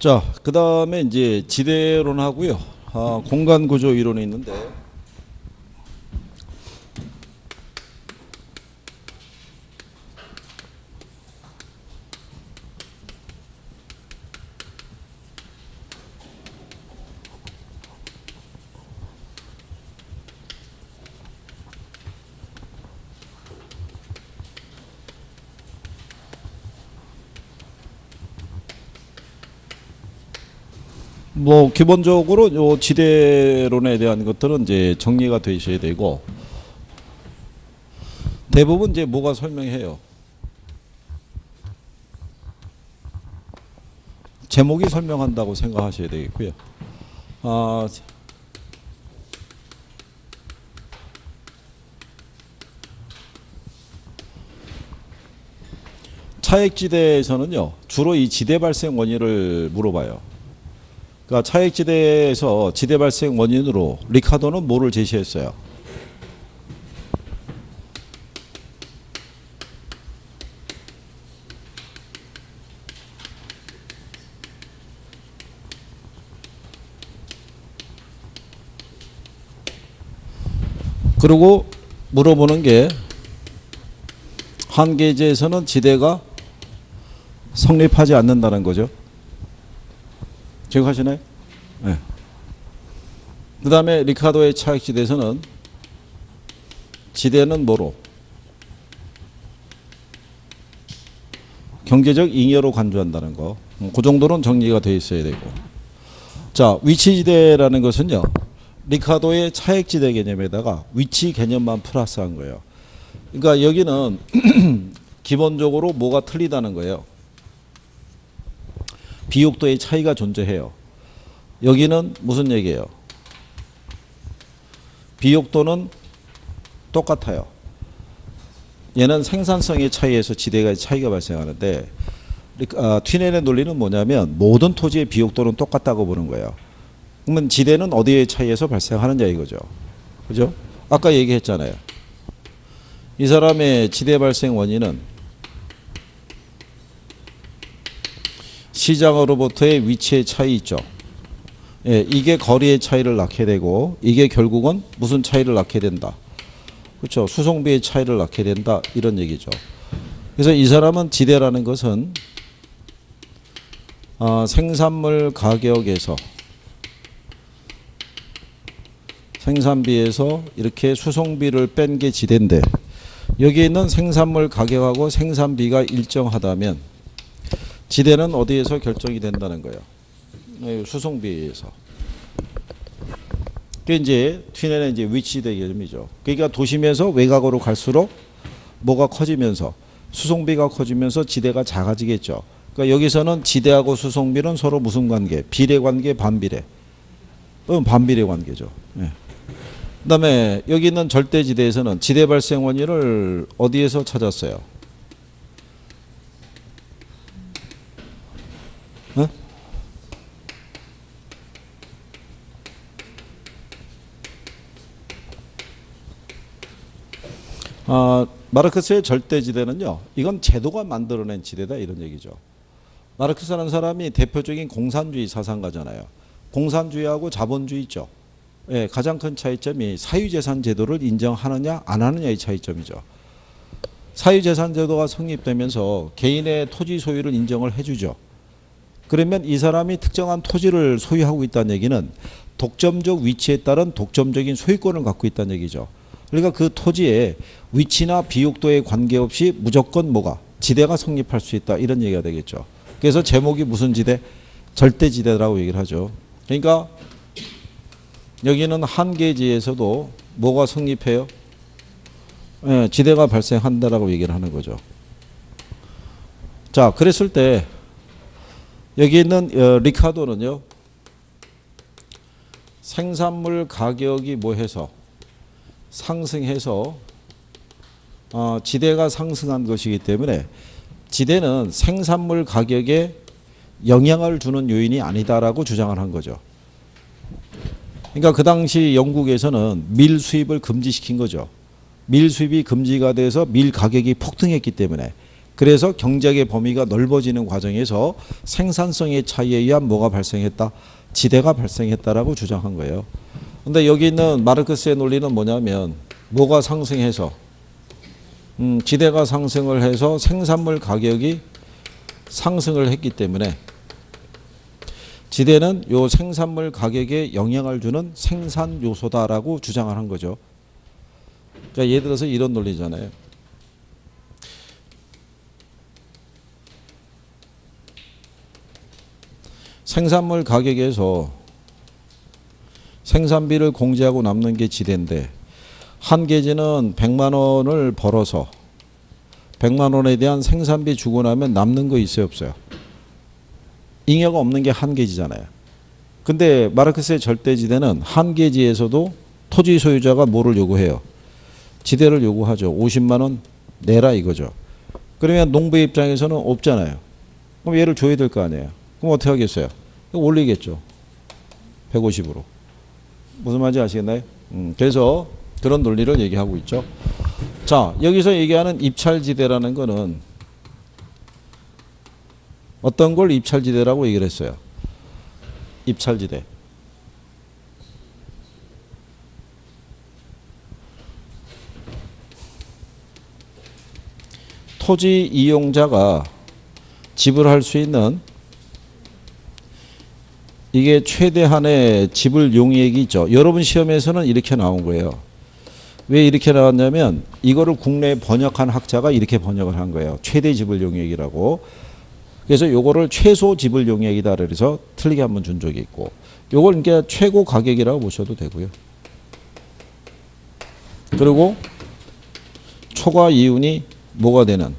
자, 그 다음에 이제 지대론 하고요. 공간 구조 이론이 있는데, 뭐 기본적으로 요 지대론에 대한 것들은 이제 정리가 돼 있어야 되고, 대부분 이제 뭐가 설명해요. 제목이 설명한다고 생각하셔야 되겠고요. 차액지대에서는요, 주로 이 지대 발생 원인을 물어봐요. 그러니까 차액지대에서 지대 발생 원인으로 리카도는 뭐를 제시했어요? 그리고 물어보는 게 한계지에서는 지대가 성립하지 않는다는 거죠. 기억하시나요? 네. 그 다음에 리카도의 차액지대에서는 지대는 뭐로? 경제적 잉여로 간주한다는 거. 그 정도는 정리가 되어 있어야 되고. 자, 위치지대라는 것은요, 리카도의 차액지대 개념에다가 위치 개념만 플러스한 거예요. 그러니까 여기는 기본적으로 뭐가 틀리다는 거예요. 비옥도의 차이가 존재해요. 여기는 무슨 얘기예요? 비옥도는 똑같아요. 얘는 생산성의 차이에서 지대가 차이가 발생하는데, 튀넨의 논리는 뭐냐면 모든 토지의 비옥도는 똑같다고 보는 거예요. 그러면 지대는 어디의 차이에서 발생하느냐 이거죠. 그죠? 아까 얘기했잖아요. 이 사람의 지대 발생 원인은 시장으로부터의 위치의 차이 있죠. 예, 이게 거리의 차이를 낳게 되고, 이게 결국은 무슨 차이를 낳게 된다. 그렇죠. 수송비의 차이를 낳게 된다. 이런 얘기죠. 그래서 이 사람은 지대라는 것은 생산물 가격에서, 생산비에서 이렇게 수송비를 뺀 게 지대인데, 여기 있는 생산물 가격하고 생산비가 일정하다면 지대는 어디에서 결정이 된다는 거예요? 수송비에서. 그게 이제 튀넨의 이제 위치지대 개념이죠. 그러니까 도심에서 외곽으로 갈수록 뭐가 커지면서 수송비가 커지면서 지대가 작아지겠죠. 그러니까 여기서는 지대하고 수송비는 서로 무슨 관계? 비례 관계, 반비례. 반비례 관계죠. 예. 그다음에 여기 있는 절대지대에서는 지대 발생 원인을 어디에서 찾았어요? 마르크스의 절대지대는요, 이건 제도가 만들어낸 지대다 이런 얘기죠. 마르크스라는 사람이 대표적인 공산주의 사상가잖아요. 공산주의하고 자본주의 있죠. 예, 가장 큰 차이점이 사유재산 제도를 인정하느냐 안 하느냐의 차이점이죠. 사유재산 제도가 성립되면서 개인의 토지 소유를 인정을 해주죠. 그러면 이 사람이 특정한 토지를 소유하고 있다는 얘기는 독점적 위치에 따른 독점적인 소유권을 갖고 있다는 얘기죠. 그러니까 그 토지의 위치나 비옥도에 관계없이 무조건 뭐가? 지대가 성립할 수 있다. 이런 얘기가 되겠죠. 그래서 제목이 무슨 지대? 절대지대라고 얘기를 하죠. 그러니까 여기는 한계지에서도 뭐가 성립해요? 예, 지대가 발생한다라고 얘기를 하는 거죠. 자, 그랬을 때 여기 있는 리카도는요, 생산물 가격이 뭐 해서 상승해서 지대가 상승한 것이기 때문에 지대는 생산물 가격에 영향을 주는 요인이 아니다라고 주장을 한 거죠. 그러니까 그 당시 영국에서는 밀 수입을 금지시킨 거죠. 밀 수입이 금지가 돼서 밀 가격이 폭등했기 때문에 그래서 경제학의 범위가 넓어지는 과정에서 생산성의 차이에 의한 뭐가 발생했다? 지대가 발생했다라고 주장한 거예요. 근데 여기 있는 마르크스의 논리는 뭐냐면 뭐가 상승해서 지대가 상승을 해서 생산물 가격이 상승을 했기 때문에 지대는 요 생산물 가격에 영향을 주는 생산 요소다라고 주장을 한 거죠. 그러니까 예를 들어서 이런 논리잖아요. 생산물 가격에서 생산비를 공제하고 남는 게 지대인데 한 계지는 100만 원을 벌어서 100만 원에 대한 생산비 주고 나면 남는 거 있어요, 없어요? 잉여가 없는 게 한 계지잖아요. 근데 마르크스의 절대지대는 한 계지에서도 토지 소유자가 뭐를 요구해요? 지대를 요구하죠. 50만 원 내라 이거죠. 그러면 농부의 입장에서는 없잖아요. 그럼 얘를 줘야 될 거 아니에요. 그럼 어떻게 하겠어요? 올리겠죠. 150으로. 무슨 말인지 아시겠나요? 그래서 그런 논리를 얘기하고 있죠. 자, 여기서 얘기하는 입찰지대라는 거는 어떤 걸 입찰지대라고 얘기를 했어요? 입찰지대. 토지 이용자가 지불할 수 있는 이게 최대한의 지불 용익이 있죠. 여러분 시험에서는 이렇게 나온 거예요. 왜 이렇게 나왔냐면 이거를 국내에 번역한 학자가 이렇게 번역을 한 거예요. 최대 지불 용익이라고. 그래서 요거를 최소 지불 용익이다 그래서 틀리게 한번 준 적이 있고 요걸 그러니까 최고 가격이라고 보셔도 되고요. 그리고 초과 이윤이 뭐가 되는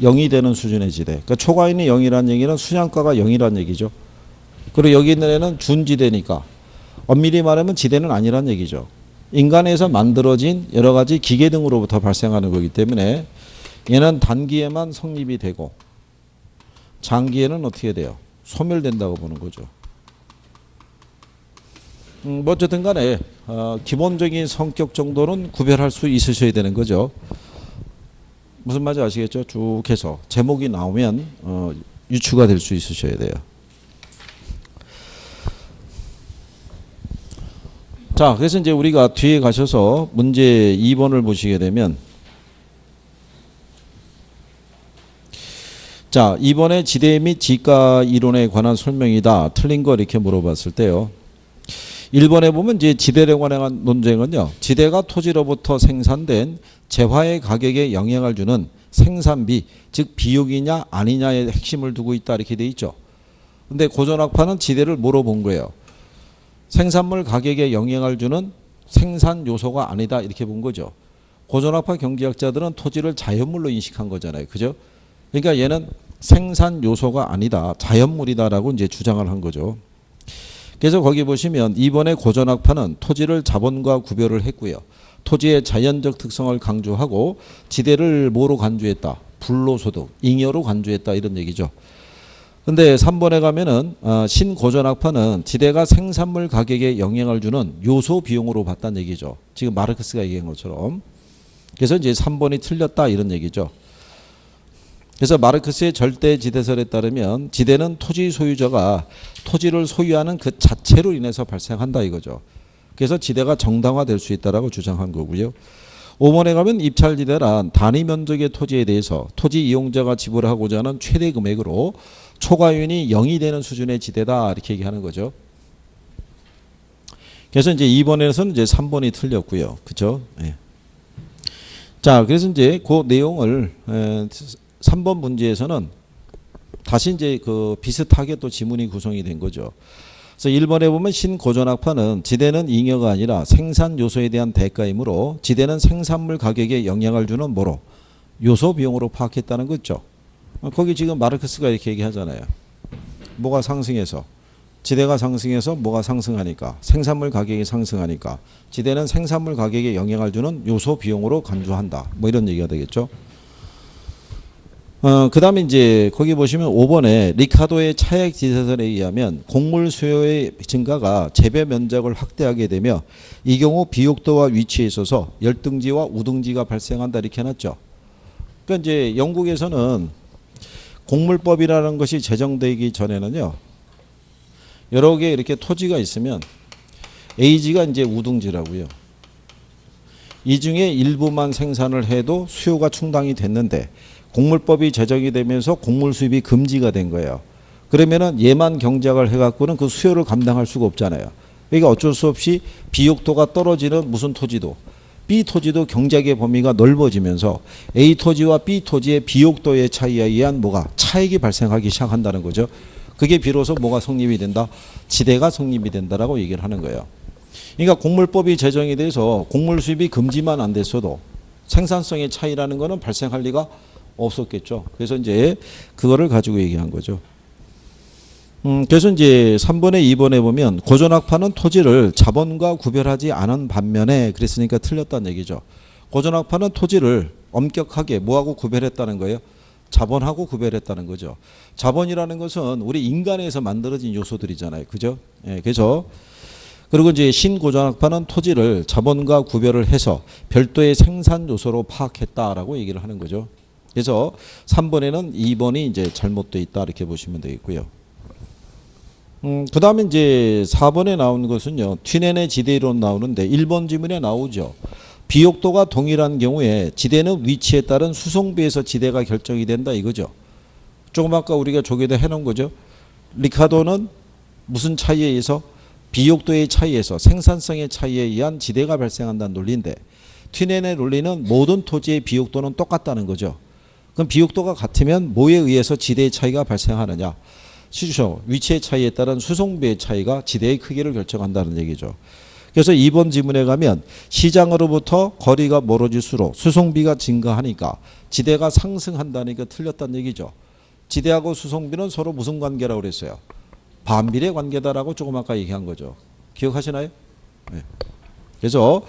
0이 되는 수준의 지대. 그러니까 초과이윤이 0이라는 얘기는 순양가가 0이라는 얘기죠. 그리고 여기 있는 애는 준지대니까 엄밀히 말하면 지대는 아니란 얘기죠. 인간에서 만들어진 여러 가지 기계 등으로부터 발생하는 거기 때문에 얘는 단기에만 성립이 되고 장기에는 어떻게 돼요? 소멸된다고 보는 거죠. 뭐 어쨌든 간에 기본적인 성격 정도는 구별할 수 있으셔야 되는 거죠. 무슨 말인지 아시겠죠? 쭉 해서 제목이 나오면 유추가 될 수 있으셔야 돼요. 자, 그래서 이제 우리가 뒤에 가셔서 문제 2번을 보시게 되면 자, 2번에 지대 및 지가 이론에 관한 설명이다. 틀린 거 이렇게 물어봤을 때요. 1번에 보면 이제 지대에 관한 논쟁은요. 지대가 토지로부터 생산된 재화의 가격에 영향을 주는 생산비, 즉 비용이냐 아니냐의 핵심을 두고 있다 이렇게 돼 있죠. 근데 고전학파는 지대를 뭐로 본 거예요? 생산물 가격에 영향을 주는 생산 요소가 아니다 이렇게 본 거죠. 고전학파 경제학자들은 토지를 자연물로 인식한 거잖아요. 그죠? 그러니까 얘는 생산 요소가 아니다. 자연물이다라고 이제 주장을 한 거죠. 그래서 거기 보시면 이번에 고전학파는 토지를 자본과 구별을 했고요. 토지의 자연적 특성을 강조하고 지대를 뭐로 간주했다? 불로소득, 잉여로 간주했다 이런 얘기죠. 근데 3번에 가면은 신고전학파는 지대가 생산물 가격에 영향을 주는 요소 비용으로 봤다는 얘기죠. 지금 마르크스가 얘기한 것처럼. 그래서 이제 3번이 틀렸다 이런 얘기죠. 그래서 마르크스의 절대 지대설에 따르면 지대는 토지 소유자가 토지를 소유하는 그 자체로 인해서 발생한다 이거죠. 그래서 지대가 정당화될 수 있다라고 주장한 거고요. 5번에 가면 입찰지대란 단위 면적의 토지에 대해서 토지 이용자가 지불하고자 하는 최대 금액으로 초과이윤이 0이 되는 수준의 지대다 이렇게 얘기하는 거죠. 그래서 이제 2번에서는 이제 3번이 틀렸고요. 그렇죠? 예. 자, 그래서 이제 그 내용을 3번 문제에서는 다시 이제 그 비슷하게 또 지문이 구성이 된 거죠. 그래서 1번에 보면 신고전학파는 지대는 잉여가 아니라 생산 요소에 대한 대가이므로 지대는 생산물 가격에 영향을 주는 뭐로? 요소 비용으로 파악했다는 거죠. 거기 지금 마르크스가 이렇게 얘기하잖아요. 뭐가 상승해서 지대가 상승해서 뭐가 상승하니까 생산물 가격이 상승하니까 지대는 생산물 가격에 영향을 주는 요소 비용으로 간주한다. 뭐 이런 얘기가 되겠죠. 그 다음에 이제 거기 보시면 5번에 리카도의 차액 지대설에 의하면 곡물 수요의 증가가 재배 면적을 확대하게 되며 이 경우 비옥도와 위치에 있어서 열등지와 우등지가 발생한다 이렇게 해놨죠. 그러니까 이제 영국에서는 공물법이라는 것이 제정되기 전에는요, 여러 개 이렇게 토지가 있으면 A지가 이제 우등지라고요. 이 중에 일부만 생산을 해도 수요가 충당이 됐는데 공물법이 제정이 되면서 곡물 수입이 금지가 된 거예요. 그러면은 얘만 경작을 해갖고는 그 수요를 감당할 수가 없잖아요. 그러니까 어쩔 수 없이 비옥도가 떨어지는 무슨 토지도 B 토지도 경작의 범위가 넓어지면서 A 토지와 B 토지의 비옥도의 차이에 의한 뭐가 차익이 발생하기 시작한다는 거죠. 그게 비로소 뭐가 성립이 된다? 지대가 성립이 된다라고 얘기를 하는 거예요. 그러니까 곡물법이 제정이 돼서 곡물 수입이 금지만 안 됐어도 생산성의 차이라는 거는 발생할 리가 없었겠죠. 그래서 이제 그거를 가지고 얘기한 거죠. 그래서 이제 3번에 2번에 보면 고전학파는 토지를 자본과 구별하지 않은 반면에 그랬으니까 틀렸다는 얘기죠. 고전학파는 토지를 엄격하게 뭐하고 구별했다는 거예요? 자본하고 구별했다는 거죠. 자본이라는 것은 우리 인간에서 만들어진 요소들이잖아요. 그죠? 예, 그래서 그리고 이제 신고전학파는 토지를 자본과 구별을 해서 별도의 생산 요소로 파악했다라고 얘기를 하는 거죠. 그래서 3번에는 2번이 이제 잘못되어 있다 이렇게 보시면 되겠고요. 그 다음에 이제 4번에 나온 것은요, 튀넨의 지대이론 나오는데 1번 지문에 나오죠. 비옥도가 동일한 경우에 지대는 위치에 따른 수송비에서 지대가 결정이 된다 이거죠. 조금 아까 우리가 조개도 해놓은 거죠. 리카도는 무슨 차이에 의해서? 비옥도의 차이에서 생산성의 차이에 의한 지대가 발생한다는 논리인데 튀넨의 논리는 모든 토지의 비옥도는 똑같다는 거죠. 그럼 비옥도가 같으면 뭐에 의해서 지대의 차이가 발생하느냐? 시주쇼 위치의 차이에 따른 수송비의 차이가 지대의 크기를 결정한다는 얘기죠. 그래서 2번 지문에 가면 시장으로부터 거리가 멀어질수록 수송비가 증가하니까 지대가 상승한다니까 틀렸다는 얘기죠. 지대하고 수송비는 서로 무슨 관계라고 그랬어요? 반비례 관계다라고 조금 아까 얘기한 거죠. 기억하시나요? 네. 그래서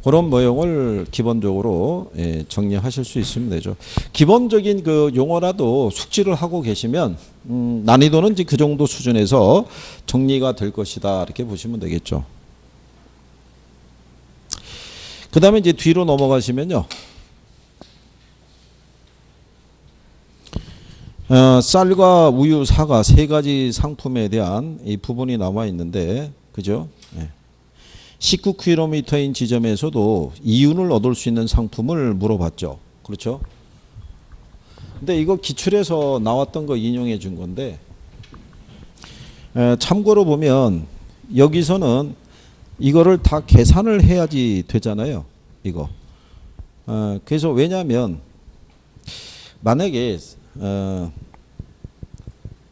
그런 모형을 기본적으로 정리하실 수 있으면 되죠. 기본적인 그 용어라도 숙지를 하고 계시면 난이도는 이제 그 정도 수준에서 정리가 될 것이다 이렇게 보시면 되겠죠. 그 다음에 이제 뒤로 넘어가시면요. 쌀과 우유, 사과 세 가지 상품에 대한 이 부분이 나와 있는데, 그죠? 19km인 지점에서도 이윤을 얻을 수 있는 상품을 물어봤죠. 그렇죠? 근데 이거 기출에서 나왔던 거 인용해 준 건데, 참고로 보면 여기서는 이거를 다 계산을 해야지 되잖아요. 이거. 그래서 왜냐하면 만약에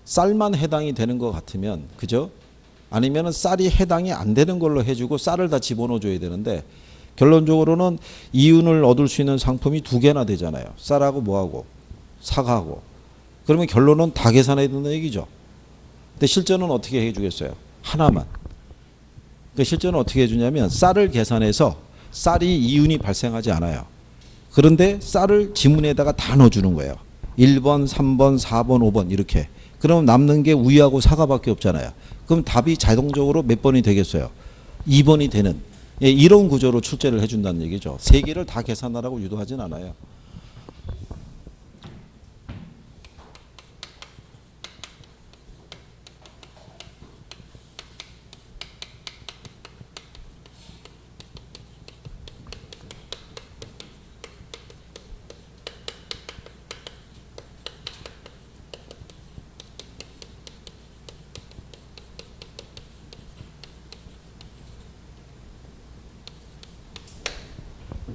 쌀만 해당이 되는 것 같으면, 그죠? 아니면 쌀이 해당이 안 되는 걸로 해주고 쌀을 다 집어넣어 줘야 되는데 결론적으로는 이윤을 얻을 수 있는 상품이 두 개나 되잖아요. 쌀하고 뭐하고 사과하고. 그러면 결론은 다 계산해야 된다는 얘기죠. 근데 실전은 어떻게 해주겠어요? 하나만. 그러니까 실전은 어떻게 해주냐면 쌀을 계산해서 쌀이 이윤이 발생하지 않아요. 그런데 쌀을 지문에다가 다 넣어주는 거예요. 1번, 3번, 4번, 5번 이렇게. 그럼 남는 게 우유하고 사과밖에 없잖아요. 그럼 답이 자동적으로 몇 번이 되겠어요? 2번이 되는 이런 구조로 출제를 해준다는 얘기죠. 세 개를 다 계산하라고 유도하진 않아요.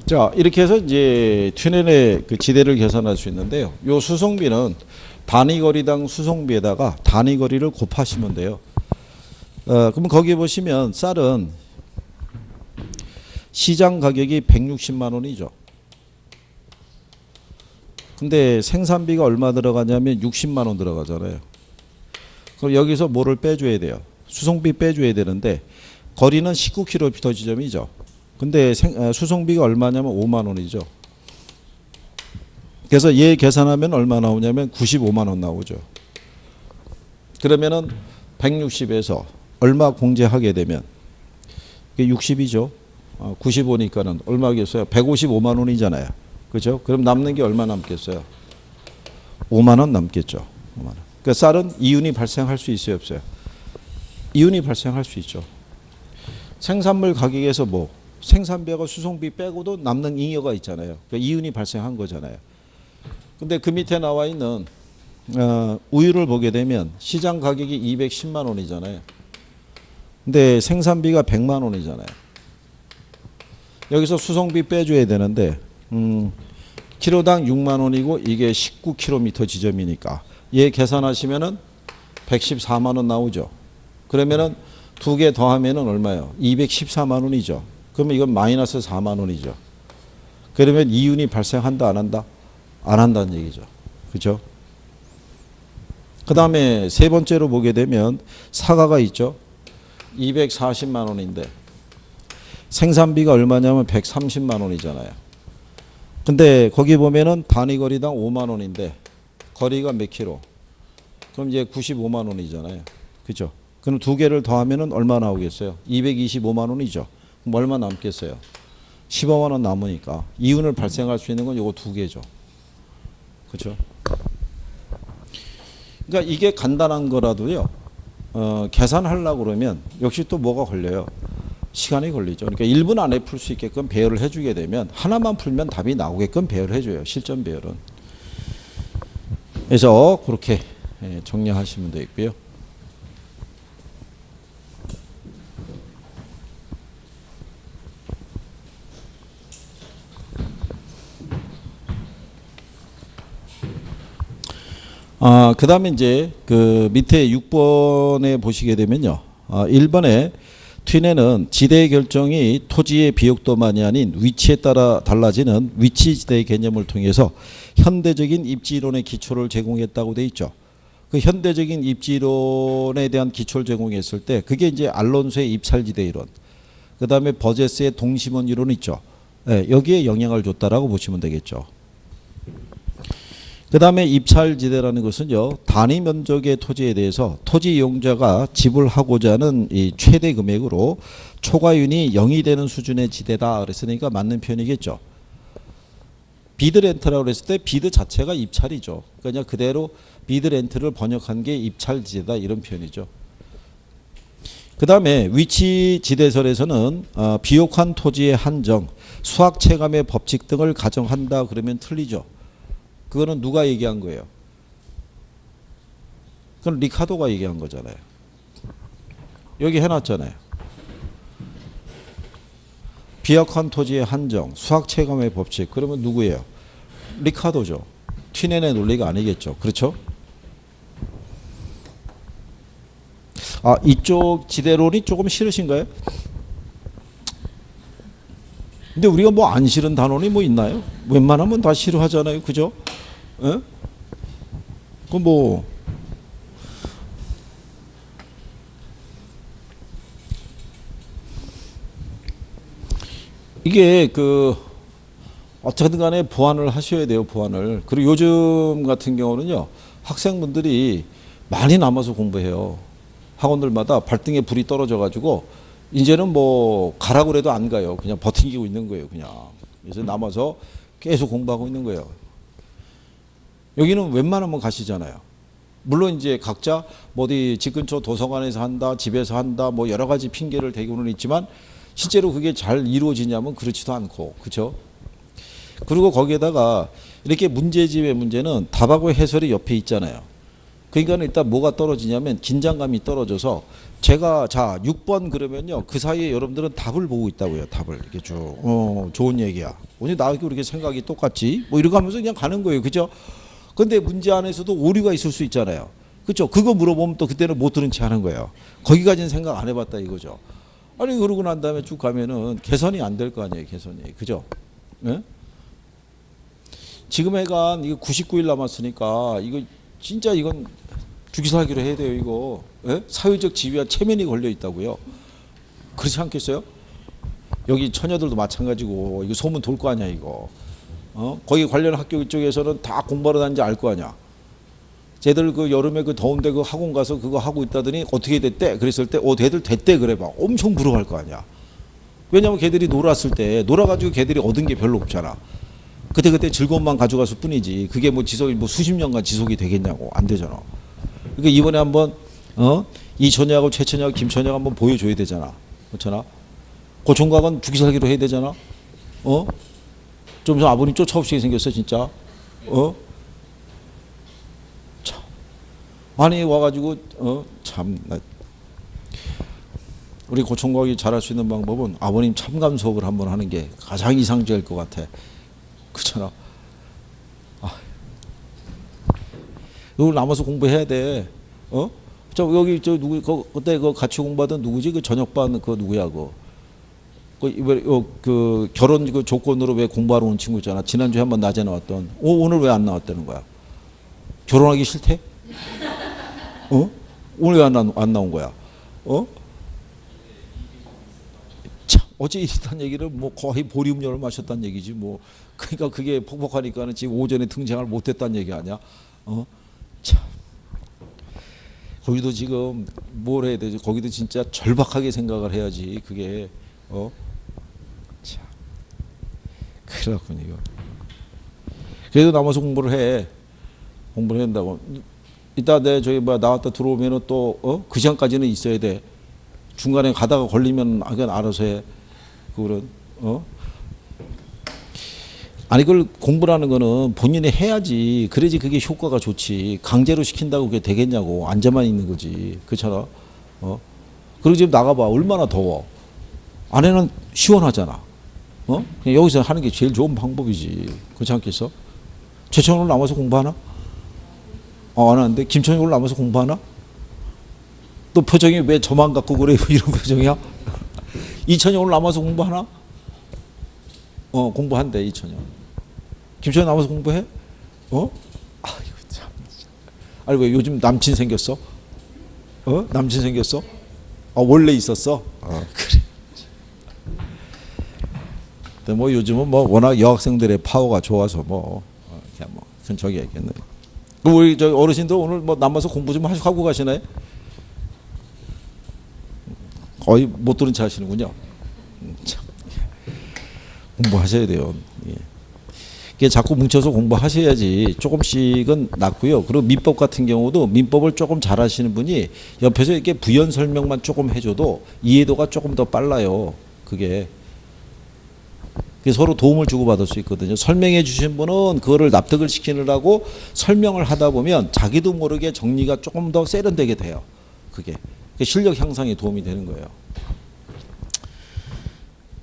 자, 이렇게 해서 이제 튀넨의 그 지대를 계산할 수 있는데요. 요 수송비는 단위거리당 수송비에다가 단위거리를 곱하시면 돼요. 그럼 거기 보시면 쌀은 시장 가격이 160만 원이죠. 근데 생산비가 얼마 들어가냐면 60만 원 들어가잖아요. 그럼 여기서 뭐를 빼줘야 돼요? 수송비 빼줘야 되는데 거리는 19km 지점이죠. 근데 수송비가 얼마냐면 5만 원이죠. 그래서 얘 계산하면 얼마 나오냐면 95만 원 나오죠. 그러면은 160에서 얼마 공제하게 되면 이게 60이죠. 95니까는 얼마겠어요? 155만 원이잖아요. 그죠? 그럼 남는 게 얼마 남겠어요? 5만 원 남겠죠. 5만 원. 그러니까 쌀은 이윤이 발생할 수 있어요, 없어요? 이윤이 발생할 수 있죠. 생산물 가격에서 뭐 생산비하고 수송비 빼고도 남는 잉여가 있잖아요. 그러니까 이윤이 발생한 거잖아요. 근데 그 밑에 나와 있는 우유를 보게 되면 시장 가격이 210만 원이잖아요. 근데 생산비가 100만 원이잖아요. 여기서 수송비 빼줘야 되는데 키로당 6만 원이고 이게 19km 지점이니까 얘 계산하시면은 114만 원 나오죠. 그러면은 두 개 더하면은 얼마예요? 214만 원이죠. 그러면 이건 마이너스 4만 원이죠. 그러면 이윤이 발생한다 안 한다? 안 한다는 얘기죠. 그렇죠? 그 다음에 세 번째로 보게 되면 사과가 있죠. 240만 원인데 생산비가 얼마냐면 130만 원이잖아요. 근데 거기 보면은 단위 거리당 5만 원인데 거리가 몇 킬로? 그럼 이제 95만 원이잖아요. 그죠? 그럼 두 개를 더하면은 얼마 나오겠어요? 225만 원이죠. 그럼 얼마 남겠어요? 15만 원 남으니까 이윤을 발생할 수 있는 건 요거 두 개죠. 그렇죠? 그러니까 이게 간단한 거라도요. 계산하려고 그러면 역시 또 뭐가 걸려요? 시간이 걸리죠. 그러니까 1분 안에 풀 수 있게끔 배열을 해주게 되면 하나만 풀면 답이 나오게끔 배열을 해줘요. 실전 배열은. 그래서 그렇게 정리하시면 되겠고요. 그 다음에 이제 그 밑에 6번에 보시게 되면요. 1번에 튠에는 지대 결정이 토지의 비옥도만이 아닌 위치에 따라 달라지는 위치지대 개념을 통해서 현대적인 입지론의 기초를 제공했다고 돼 있죠. 그 현대적인 입지론에 대한 기초를 제공했을 때 그게 이제 알론소의 입찰지대 이론, 그 다음에 버제스의 동심원 이론 있죠. 여기에 영향을 줬다라고 보시면 되겠죠. 그 다음에 입찰지대라는 것은요, 단위 면적의 토지에 대해서 토지 이용자가 지불하고자 하는 이 최대 금액으로 초과윤이 0이 되는 수준의 지대다 그랬으니까 맞는 표현이겠죠. 비드 렌트라고 그랬을 때 비드 자체가 입찰이죠. 그냥 그대로 비드 렌트를 번역한 게 입찰지대다 이런 표현이죠. 그 다음에 위치지대설에서는 비옥한 토지의 한정, 수학체감의 법칙 등을 가정한다 그러면 틀리죠. 그거는 누가 얘기한 거예요? 그건 리카도가 얘기한 거잖아요. 여기 해놨잖아요. 비약한 토지의 한정, 수학체감의 법칙. 그러면 누구예요? 리카도죠. 튠엔의 논리가 아니겠죠. 그렇죠? 이쪽 지대론이 조금 싫으신가요? 근데 우리가 뭐 안 싫은 단원이 뭐 있나요? 웬만하면 다 싫어하잖아요. 그죠? 예? 그 뭐 이게 그 어떻게든 간에 보완을 하셔야 돼요. 보완을. 그리고 요즘 같은 경우는요. 학생분들이 많이 남아서 공부해요. 학원들마다 발등에 불이 떨어져 가지고 이제는 뭐 가라고 해도 안 가요. 그냥 버티고 있는 거예요. 그냥. 그래서 남아서 계속 공부하고 있는 거예요. 여기는 웬만하면 가시잖아요. 물론 이제 각자 뭐 어디 집 근처 도서관에서 한다, 집에서 한다, 뭐 여러 가지 핑계를 대고는 있지만 실제로 그게 잘 이루어지냐면 그렇지도 않고, 그렇죠? 그리고 거기에다가 이렇게 문제집의 문제는 답하고 해설이 옆에 있잖아요. 그러니까 일단 뭐가 떨어지냐면 긴장감이 떨어져서 제가 자 6번 그러면요 그 사이에 여러분들은 답을 보고 있다고요. 답을 이렇게 쭉 좋은 얘기야. 오늘 나하고 이렇게 생각이 똑같지? 뭐 이러고 하면서 그냥 가는 거예요. 그죠? 근데 문제 안에서도 오류가 있을 수 있잖아요. 그렇죠? 그거 물어보면 또 그때는 못 들은 채 하는 거예요. 거기까지는 생각 안 해봤다 이거죠. 아니 그러고 난 다음에 쭉 가면은 개선이 안 될 거 아니에요. 개선이. 그죠? 네? 지금 해간 이거 99일 남았으니까 이거 진짜 이건 주기살기로 해야 돼요. 이거 예? 사회적 지위와 체면이 걸려 있다고요. 그렇지 않겠어요? 여기 처녀들도 마찬가지고 이거 소문 돌 거 아니야 이거. 거기 관련 학교 쪽에서는 다 공부하러 다니는지 알 거 아니야. 쟤들 그 여름에 그 더운데 그 학원 가서 그거 하고 있다더니 어떻게 됐대? 그랬을 때 걔들 됐대 그래 봐. 엄청 부러워할 거 아니야. 왜냐면 걔들이 놀았을 때 놀아가지고 걔들이 얻은 게 별로 없잖아. 그때 즐거움만 가져갔을 뿐이지. 그게 뭐 지속이 뭐 수십 년간 지속이 되겠냐고. 안 되잖아. 그러니까 이번에 한번 이천희하고 최천희하고 김천희가 한번 보여줘야 되잖아. 그렇잖아. 고총각은 죽기 살기로 해야 되잖아. 좀 아버님 쫓아오시게 생겼어 진짜. 참. 아니 와가지고 참. 우리 고총각이 잘할 수 있는 방법은 아버님 참감 수업을 한번 하는 게 가장 이상적일 것 같아. 그렇잖아. 이걸 남아서 공부해야 돼. 여기 그때 같이 공부하던 누구지? 그 저녁반 그 누구야 그 결혼 그 조건으로 왜 공부하러 온 친구 있잖아. 지난주에 한번 낮에 나왔던. 오늘 왜 안 나왔다는 거야? 결혼하기 싫대? 오늘 왜 안 나온 거야? 참, 어제 있었던 얘기를 뭐 거의 보리음료를 마셨다는 얘기지 뭐. 그러니까 그게 퍽퍽하니까는 지금 오전에 등장을 못했다는 얘기 아니야? 참. 거기도 지금 뭘 해야 되지? 거기도 진짜 절박하게 생각을 해야지. 그게 참. 큰일 났군 이거. 그래도 남아서 공부를 해. 공부를 한다고. 이따 내 저기 나왔다 들어오면은 또 그 시간까지는 있어야 돼. 중간에 가다가 걸리면 그냥 알아서 해. 그거는 아니 그걸 공부라는 거는 본인이 해야지. 그래야지 그게 효과가 좋지. 강제로 시킨다고 그게 되겠냐고. 앉아만 있는 거지. 그렇잖아. 그리고 지금 나가봐. 얼마나 더워. 안에는 시원하잖아. 그냥 여기서 하는 게 제일 좋은 방법이지. 그렇지 않겠어? 최천희 오늘 남아서 공부하나? 안 하는데 김천희 오늘 남아서 공부하나? 또 표정이 왜 저만 갖고 그래? 이런 표정이야? 이천희 오늘 남아서 공부하나? 공부한대 이천희. 김천희 남아서 공부해? 이거 참. 아니 왜 요즘 남친 생겼어? 남친 생겼어? 원래 있었어? 그래. 근데 뭐 요즘은 뭐 워낙 여학생들의 파워가 좋아서 그냥 큰 저기 얘기했네. 우리 저 어르신들 오늘 뭐 남아서 공부 좀 하고 가시나요? 거의 못 들은 체 하시는군요. 참. 공부하셔야 돼요. 예. 이게 자꾸 뭉쳐서 공부하셔야지 조금씩은 낫고요. 그리고 민법 같은 경우도 민법을 조금 잘 하시는 분이 옆에서 이렇게 부연 설명만 조금 해줘도 이해도가 조금 더 빨라요. 그게 서로 도움을 주고받을 수 있거든요. 설명해 주신 분은 그거를 납득을 시키느라고 설명을 하다 보면 자기도 모르게 정리가 조금 더 세련되게 돼요. 그게 실력 향상에 도움이 되는 거예요.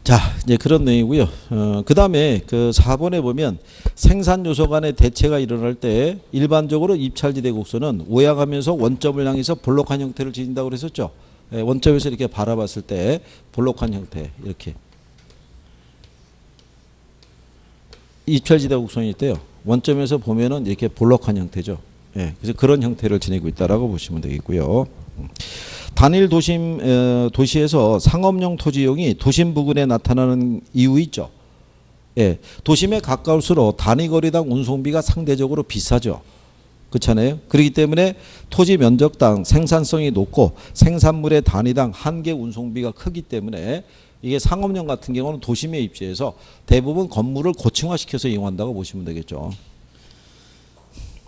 자, 이제 그런 내용이고요. 그 다음에 그 4번에 보면 생산 요소 간의 대체가 일어날 때 일반적으로 입찰지대 곡선은 오양하면서 원점을 향해서 볼록한 형태를 지닌다고 그랬었죠. 원점에서 이렇게 바라봤을 때 볼록한 형태 이렇게. 입찰지대 곡선이 있대요. 원점에서 보면은 이렇게 볼록한 형태죠. 그래서 그런 형태를 지니고 있다라고 보시면 되겠고요. 단일 도시에서 상업용 토지용이 도심 부근에 나타나는 이유 있죠. 도심에 가까울수록 단위 거리당 운송비가 상대적으로 비싸죠. 그렇잖아요. 그렇기 때문에 토지 면적당 생산성이 높고 생산물의 단위당 한개 운송비가 크기 때문에 이게 상업용 같은 경우는 도심에 입지해서 대부분 건물을 고층화시켜서 이용한다고 보시면 되겠죠.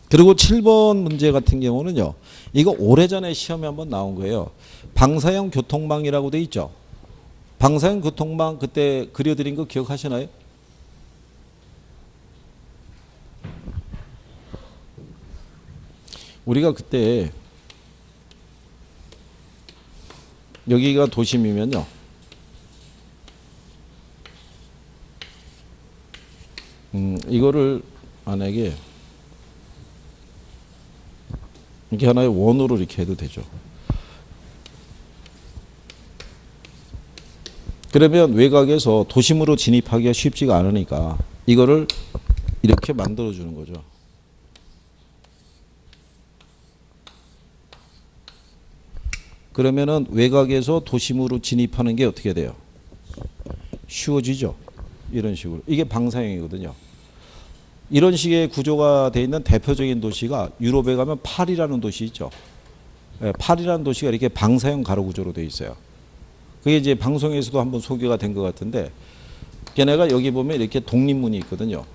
그리고 7번 문제 같은 경우는요. 이거 오래전에 시험에 한번 나온 거예요. 방사형 교통망이라고 돼 있죠. 방사형 교통망 그때 그려드린 거 기억하시나요? 우리가 그때 여기가 도심이면요. 이거를 만약에 이렇게 하나의 원으로 이렇게 해도 되죠. 그러면 외곽에서 도심으로 진입하기가 쉽지가 않으니까 이거를 이렇게 만들어 주는 거죠. 그러면은 외곽에서 도심으로 진입하는 게 어떻게 돼요? 쉬워지죠. 이런 식으로. 이게 방사형이거든요. 이런 식의 구조가 되어 있는 대표적인 도시가 유럽에 가면 파리라는 도시 있죠. 파리라는 도시가 이렇게 방사형 가로 구조로 되어 있어요. 그게 이제 방송에서도 한번 소개가 된 것 같은데 걔네가 여기 보면 이렇게 독립문이 있거든요.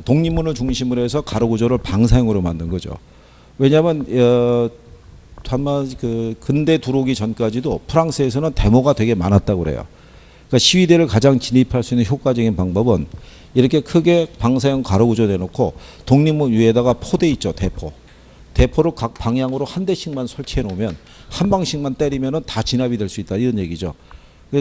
독립문을 중심으로 해서 가로 구조를 방사형으로 만든 거죠. 왜냐하면 아마 그 근대 들어오기 전까지도 프랑스에서는 데모가 되게 많았다고 그래요. 그러니까 시위대를 가장 진입할 수 있는 효과적인 방법은 이렇게 크게 방사형 가로 구조 내놓고 독립문 위에다가 포대 있죠. 대포를 각 방향으로 한 대씩만 설치해 놓으면 한 방씩만 때리면은 다 진압이 될 수 있다 이런 얘기죠.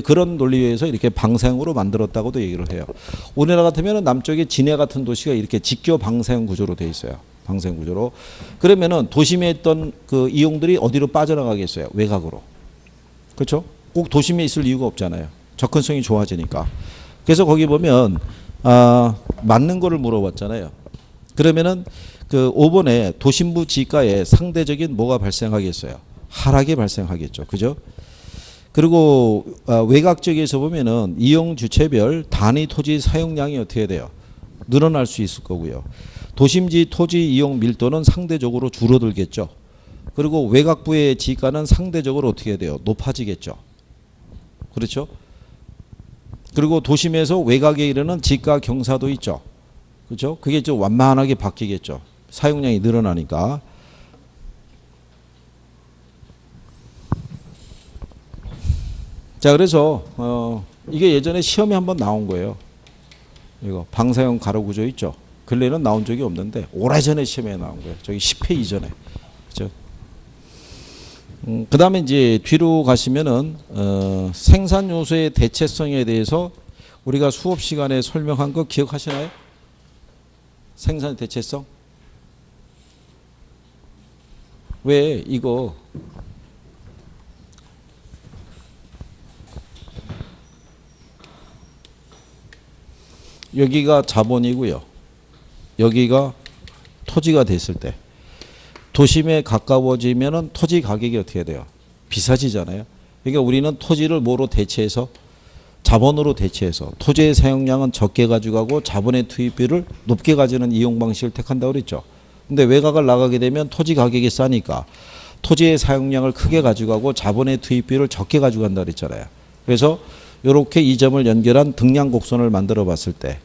그런 논리에서 이렇게 방사형으로 만들었다고도 얘기를 해요. 우리나라 같으면 남쪽에 진해 같은 도시가 이렇게 직교 방사형 구조로 돼 있어요. 방사형 구조로. 그러면은 도심에 있던 그 이용들이 어디로 빠져나가겠어요? 외곽으로. 그렇죠? 꼭 도심에 있을 이유가 없잖아요. 접근성이 좋아지니까. 그래서 거기 보면 맞는 거를 물어봤잖아요. 그러면은 그 5번에 도심부 지가에 상대적인 뭐가 발생하겠어요? 하락이 발생하겠죠. 그죠? 그리고 외곽 지역에서 보면은 이용 주체별 단위 토지 사용량이 어떻게 돼요? 늘어날 수 있을 거고요. 도심지 토지 이용 밀도는 상대적으로 줄어들겠죠. 그리고 외곽부의 지가는 상대적으로 어떻게 돼요? 높아지겠죠. 그렇죠? 그리고 도심에서 외곽에 이르는 지가 경사도 있죠. 그렇죠? 그게 좀 완만하게 바뀌겠죠. 사용량이 늘어나니까. 자, 그래서 이게 예전에 시험에 한번 나온 거예요. 이거 방사형 가로 구조 있죠. 근래는 나온 적이 없는데 오래전에 시험에 나온 거예요. 저기 10회 이전에. 그렇죠? 그다음에 이제 뒤로 가시면은 생산 요소의 대체성에 대해서 우리가 수업 시간에 설명한 거 기억하시나요? 생산 대체성? 왜 이거 여기가 자본이고요. 여기가 토지가 됐을 때 도심에 가까워지면은 토지 가격이 어떻게 돼요? 비싸지잖아요. 그러니까 우리는 토지를 뭐로 대체해서 자본으로 대체해서 토지의 사용량은 적게 가져가고 자본의 투입비를 높게 가지는 이용 방식을 택한다고 그랬죠. 근데 외곽을 나가게 되면 토지 가격이 싸니까 토지의 사용량을 크게 가져가고 자본의 투입비를 적게 가져간다 그랬잖아요. 그래서 이렇게 이 점을 연결한 등량 곡선을 만들어 봤을 때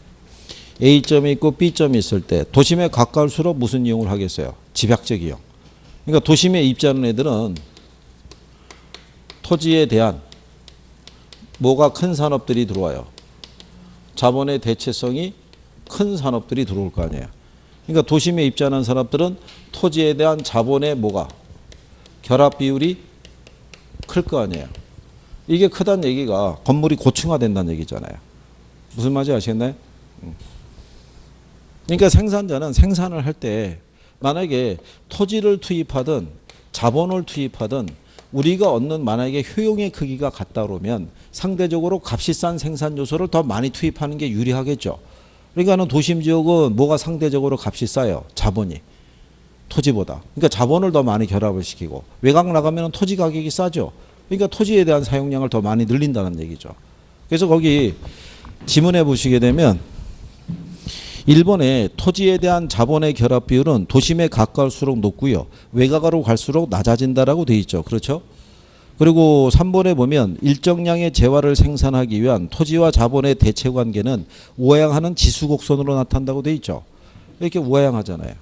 A점이 있고 B점이 있을 때 도심에 가까울수록 무슨 이용을 하겠어요? 집약적 이용. 그러니까 도심에 입주하는 애들은 토지에 대한 뭐가 큰 산업들이 들어와요. 자본의 대체성이 큰 산업들이 들어올 거 아니에요. 그러니까 도심에 입주하는 사람들은 토지에 대한 자본의 뭐가 결합 비율이 클 거 아니에요. 이게 크다는 얘기가 건물이 고층화된다는 얘기잖아요. 무슨 말인지 아시겠나요? 그러니까 생산자는 생산을 할 때 만약에 토지를 투입하든 자본을 투입하든 우리가 얻는 만약에 효용의 크기가 같다 그러면 상대적으로 값이 싼 생산 요소를 더 많이 투입하는 게 유리하겠죠. 그러니까는 도심 지역은 뭐가 상대적으로 값이 싸요? 자본이. 토지보다. 그러니까 자본을 더 많이 결합을 시키고 외곽 나가면 토지 가격이 싸죠. 그러니까 토지에 대한 사용량을 더 많이 늘린다는 얘기죠. 그래서 거기 지문에 보시게 되면 1번에 토지에 대한 자본의 결합 비율은 도심에 가까울수록 높고요. 외곽으로 갈수록 낮아진다라고 돼 있죠. 그렇죠? 그리고 3번에 보면 일정량의 재화를 생산하기 위한 토지와 자본의 대체 관계는 우하향하는 지수곡선으로 나타난다고 돼 있죠. 이렇게 우하향하잖아요.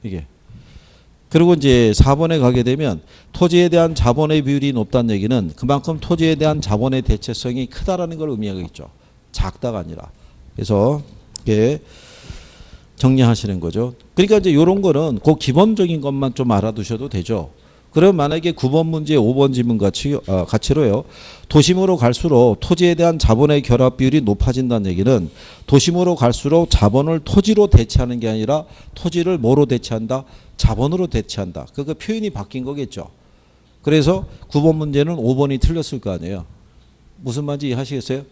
이게. 그리고 이제 4번에 가게 되면 토지에 대한 자본의 비율이 높다는 얘기는 그만큼 토지에 대한 자본의 대체성이 크다라는 걸 의미하겠죠. 작다가 아니라. 그래서 이게 정리하시는 거죠. 그러니까 이제 이런 거는 그 기본적인 것만 좀 알아두셔도 되죠. 그럼 만약에 9번 문제 5번 지문 가치로요. 도심으로 갈수록 토지에 대한 자본의 결합 비율이 높아진다는 얘기는 도심으로 갈수록 자본을 토지로 대체하는 게 아니라 토지를 뭐로 대체한다? 자본으로 대체한다. 그 표현이 바뀐 거겠죠. 그래서 9번 문제는 5번이 틀렸을 거 아니에요. 무슨 말인지 이해하시겠어요?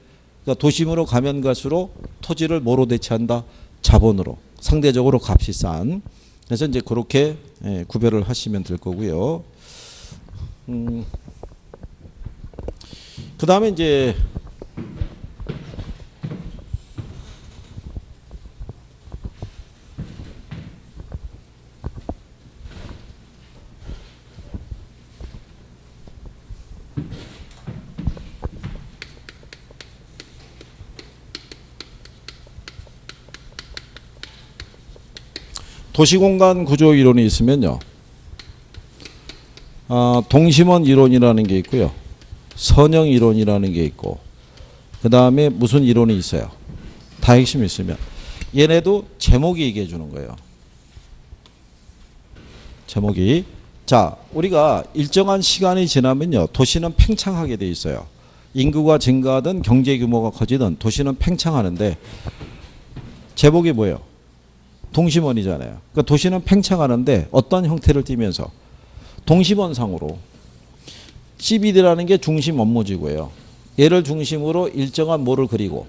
그러니까 도심으로 가면 갈수록 토지를 뭐로 대체한다? 자본으로. 상대적으로 값이 싼. 그래서 이제 그렇게 구별을 하시면 될 거고요. 그 다음에 이제 도시공간 구조 이론이 있으면요. 동심원 이론이라는 게 있고요. 선형 이론이라는 게 있고, 그 다음에 무슨 이론이 있어요. 다 핵심이 있으면 얘네도 제목이 얘기해 주는 거예요. 제목이. 자, 우리가 일정한 시간이 지나면요, 도시는 팽창하게 돼 있어요. 인구가 증가하든 경제 규모가 커지든 도시는 팽창하는데, 제목이 뭐예요? 동심원이잖아요. 그러니까 도시는 팽창하는데 어떤 형태를 띠면서 동심원상으로 CBD라는 게 중심 업무지구예요. 얘를 중심으로 일정한 뭐를 그리고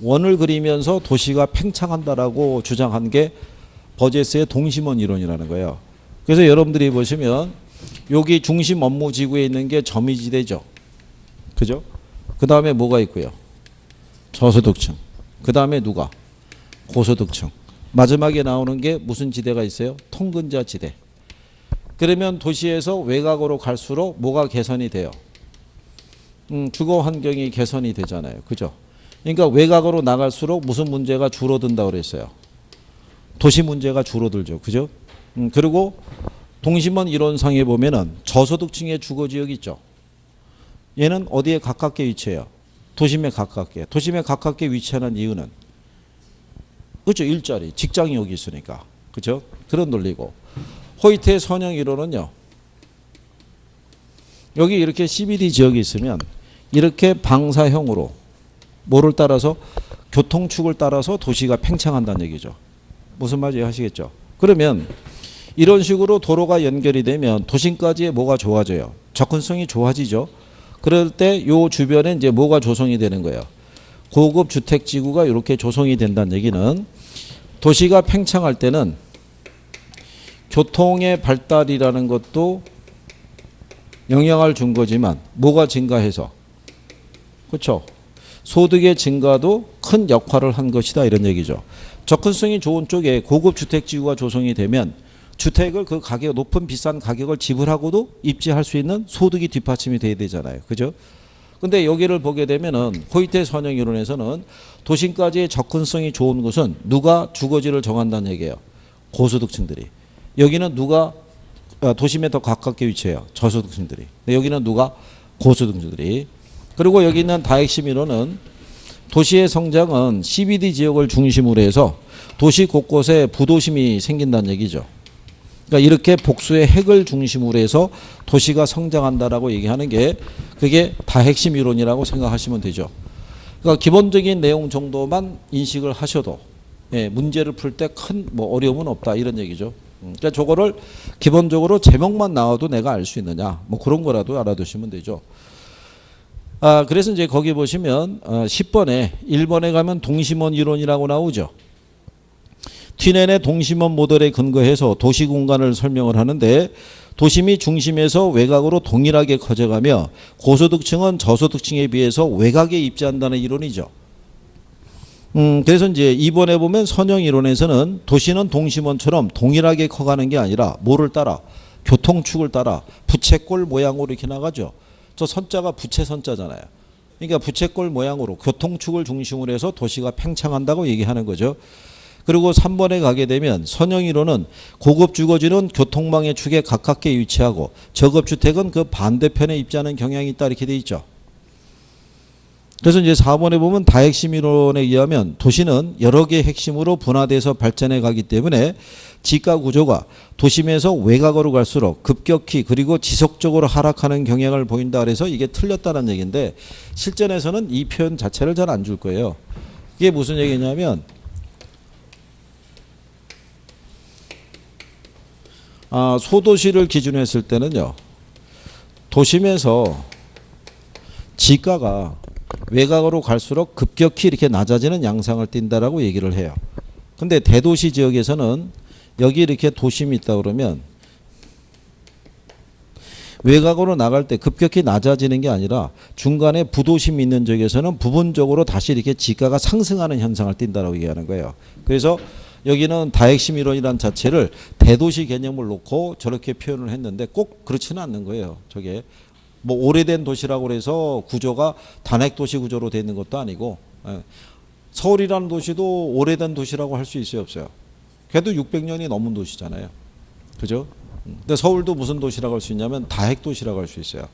원을 그리면서 도시가 팽창한다라고 주장한 게 버제스의 동심원 이론이라는 거예요. 그래서 여러분들이 보시면 여기 중심 업무지구에 있는 게 점이지대죠. 그죠? 그 다음에 뭐가 있고요? 저소득층. 그 다음에 누가? 고소득층. 마지막에 나오는 게 무슨 지대가 있어요? 통근자 지대. 그러면 도시에서 외곽으로 갈수록 뭐가 개선이 돼요? 주거 환경이 개선이 되잖아요. 그죠? 그러니까 외곽으로 나갈수록 무슨 문제가 줄어든다고 그랬어요? 도시 문제가 줄어들죠. 그죠? 그리고 동심원 이론상에 보면은 저소득층의 주거지역 있죠. 얘는 어디에 가깝게 위치해요? 도심에 가깝게. 도심에 가깝게 위치하는 이유는 그렇죠. 일자리, 직장이 여기 있으니까. 그렇죠? 그런 논리고. 호이트의 선형 이론은요. 여기 이렇게 CBD 지역이 있으면 이렇게 방사형으로 뭐를 따라서 교통축을 따라서 도시가 팽창한다는 얘기죠. 무슨 말인지 아시겠죠? 그러면 이런 식으로 도로가 연결이 되면 도심까지의 뭐가 좋아져요? 접근성이 좋아지죠. 그럴 때 요 주변에 이제 뭐가 조성이 되는 거예요? 고급 주택지구가 이렇게 조성이 된다는 얘기는 도시가 팽창할 때는 교통의 발달이라는 것도 영향을 준 거지만 뭐가 증가해서 그렇죠? 소득의 증가도 큰 역할을 한 것이다 이런 얘기죠. 접근성이 좋은 쪽에 고급 주택지구가 조성이 되면 주택을 그 가격 높은 비싼 가격을 지불하고도 입지할 수 있는 소득이 뒷받침이 돼야 되잖아요. 그죠? 근데 여기를 보게 되면은 호이트의 선형 이론에서는 도심까지의 접근성이 좋은 곳은 누가 주거지를 정한다는 얘기예요. 고소득층들이. 여기는 누가 도심에 더 가깝게 위치해요. 저소득층들이. 여기는 누가? 고소득층들이. 그리고 여기 있는 다핵심 이론은 도시의 성장은 CBD 지역을 중심으로 해서 도시 곳곳에 부도심이 생긴다는 얘기죠. 그러니까 이렇게 복수의 핵을 중심으로 해서 도시가 성장한다라고 얘기하는 게 그게 다핵심 이론이라고 생각하시면 되죠. 그러니까 기본적인 내용 정도만 인식을 하셔도 문제를 풀 때 큰 뭐 어려움은 없다 이런 얘기죠. 그러니까 저거를 기본적으로 제목만 나와도 내가 알 수 있느냐 뭐 그런 거라도 알아두시면 되죠. 그래서 이제 거기 보시면 10번에 1번에 가면 동심원 이론이라고 나오죠. 튀넨의 동심원 모델에 근거해서 도시 공간을 설명을 하는데 도심이 중심에서 외곽으로 동일하게 커져가며 고소득층은 저소득층에 비해서 외곽에 입지한다는 이론이죠. 그래서 이제 2번에 보면 선형 이론에서는 도시는 동심원처럼 동일하게 커가는 게 아니라 뭐를 따라? 교통축을 따라 부채꼴 모양으로 이렇게 나가죠. 저 선자가 부채선자잖아요. 그러니까 부채꼴 모양으로 교통축을 중심으로 해서 도시가 팽창한다고 얘기하는 거죠. 그리고 3번에 가게 되면 선형 이론은 고급 주거지는 교통망의 축에 가깝게 위치하고 저급 주택은 그 반대편에 입지하는 경향이 있다 이렇게 돼 있죠. 그래서 이제 4번에 보면 다핵심 이론에 의하면 도시는 여러 개의 핵심으로 분화돼서 발전해 가기 때문에 지가 구조가 도심에서 외곽으로 갈수록 급격히 그리고 지속적으로 하락하는 경향을 보인다 그래서 이게 틀렸다는 얘기인데 실전에서는 이 표현 자체를 잘 안 줄 거예요. 이게 무슨 얘기냐면 소도시를 기준으로 했을 때는요. 도심에서 지가가 외곽으로 갈수록 급격히 이렇게 낮아지는 양상을 띈다라고 얘기를 해요. 근데 대도시 지역에서는 여기 이렇게 도심이 있다 그러면 외곽으로 나갈 때 급격히 낮아지는 게 아니라 중간에 부도심이 있는 지역에서는 부분적으로 다시 이렇게 지가가 상승하는 현상을 띈다라고 얘기하는 거예요. 그래서 여기는 다핵심 이론이란 자체를 대도시 개념을 놓고 저렇게 표현을 했는데 꼭 그렇지는 않는 거예요. 저게 뭐 오래된 도시라고 해서 구조가 단핵 도시 구조로 되어 있는 것도 아니고 서울이라는 도시도 오래된 도시라고 할 수 있어요, 없어요? 걔도 600년이 넘은 도시잖아요. 그죠? 근데 서울도 무슨 도시라고 할 수 있냐면 다핵도시라고 할 수 있어요.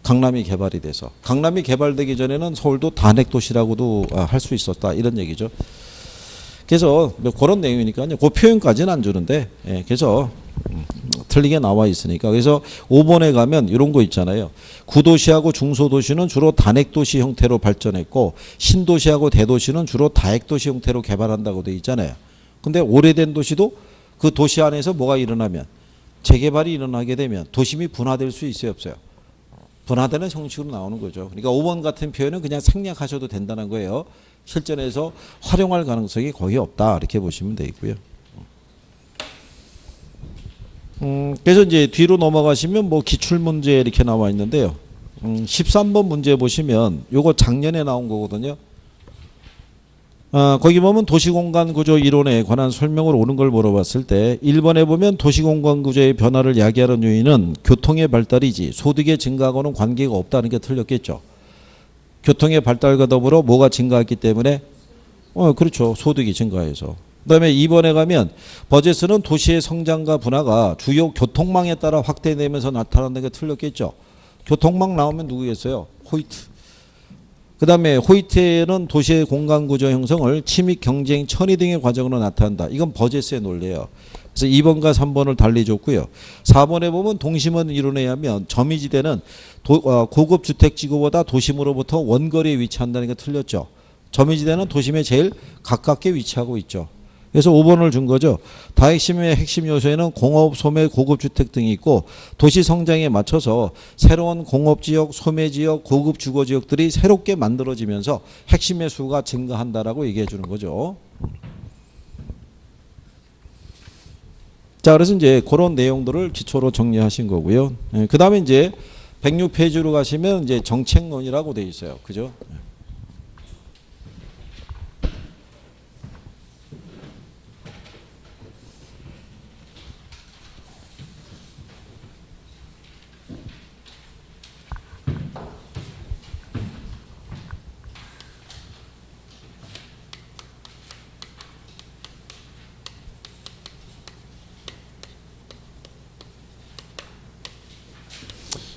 강남이 개발이 돼서. 강남이 개발되기 전에는 서울도 단핵도시라고도 할 수 있었다. 이런 얘기죠. 그래서 그런 내용이니까요. 그 표현까지는 안 주는데, 예, 그래서 틀리게 나와 있으니까. 그래서 5번에 가면 이런 거 있잖아요. 구도시하고 중소도시는 주로 단핵도시 형태로 발전했고 신도시하고 대도시는 주로 다핵도시 형태로 개발한다고 돼 있잖아요. 근데 오래된 도시도 그 도시 안에서 뭐가 일어나면 재개발이 일어나게 되면 도심이 분화될 수 있어요, 없어요? 분화되는 형식으로 나오는 거죠. 그러니까 5번 같은 표현은 그냥 생략하셔도 된다는 거예요. 실전에서 활용할 가능성이 거의 없다. 이렇게 보시면 되고요. 그래서 이제 뒤로 넘어가시면 뭐 기출문제 이렇게 나와 있는데요. 13번 문제 보시면 요거 작년에 나온 거거든요. 거기 보면 도시공간구조 이론에 관한 설명을 오는 걸 물어봤을 때 1번에 보면 도시공간구조의 변화를 야기하는 요인은 교통의 발달이지 소득의 증가하고는 관계가 없다는 게 틀렸겠죠. 교통의 발달과 더불어 뭐가 증가했기 때문에 그렇죠. 소득이 증가해서. 그다음에 2번에 가면 버젯은 도시의 성장과 분화가 주요 교통망에 따라 확대되면서 나타나는 게 틀렸겠죠. 교통망 나오면 누구겠어요? 호이트. 그 다음에 호이트는 도시의 공간구조 형성을 침입, 경쟁, 천위 등의 과정으로 나타난다. 이건 버젯의 논리예요. 그래서 2번과 3번을 달리 줬고요. 4번에 보면 동심원 이론에 의하면 점이지대는 고급 주택지구보다 도심으로부터 원거리에 위치한다는 게 틀렸죠. 점이지대는 도심에 제일 가깝게 위치하고 있죠. 그래서 5번을 준 거죠. 다핵심의 핵심 요소에는 공업, 소매, 고급주택 등이 있고 도시 성장에 맞춰서 새로운 공업지역, 소매지역, 고급 주거지역들이 새롭게 만들어지면서 핵심의 수가 증가한다라고 얘기해 주는 거죠. 자, 그래서 이제 그런 내용들을 기초로 정리하신 거고요. 그 다음에 이제 106페이지로 가시면 이제 정책론이라고 돼 있어요. 그죠?